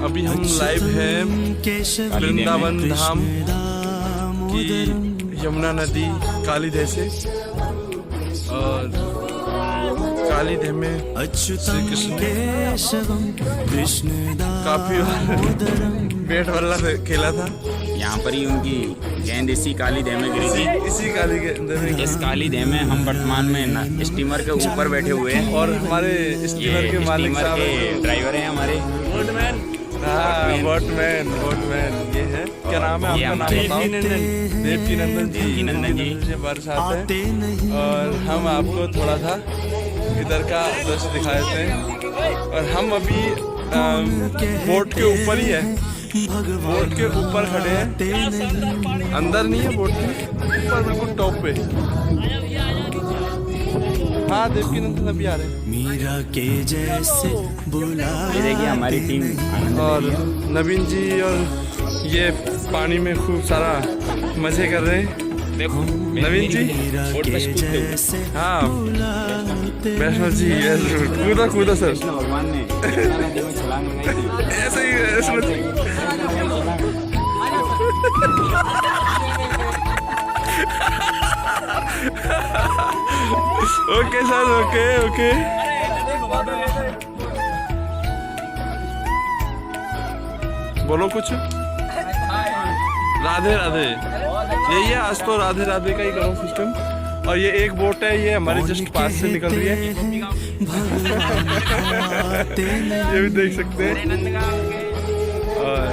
अभी हम लाइव हैं वृंदावन धाम की यमुना नदी कालीदह से, और कालीदह में श्री कृष्ण काफी बैट बल्ला खेला था। यहाँ पर ही उनकी गेंद इसी कालीदह में गिरी थी। इसी कालीदह में, इस कालीदह में हम वर्तमान में स्टीमर के ऊपर बैठे हुए हैं, और हमारे स्टीमर के मालिक साहब ड्राइवर हैं हमारे बोटमैन। हाँ, बोटमैन ये है, क्या नाम है आपका? नाम बताओ। देवकी नंदन जी हमारे साथ हैं, और हम आपको थोड़ा सा इधर का दृश्य दिखा देते हैं। और हम अभी बोट के ऊपर ही है, बोट के ऊपर खड़े हैं, अंदर नहीं है बोट के ऊपर, बिल्कुल टॉप पे। हाँ, देवकी नंदन अभी आ रहे हैं। मीरा के जैसे ये देखिए हमारी टीम और नवीन जी, और ये पानी में खूब सारा मजे कर रहे हैं। देखो नवीन जी, हाँ वैष्णव जी, कूदा सर, भगवान ने छलांग लगाई थी। ऐसे ही ओके सर, ओके। बोलो कुछ। राधे यही है, आज तो राधे का ही करो सिस्टम। और ये एक बोट है, ये हमारे जस्ट पास से निकल रही है। ये भी देख सकते हैं। और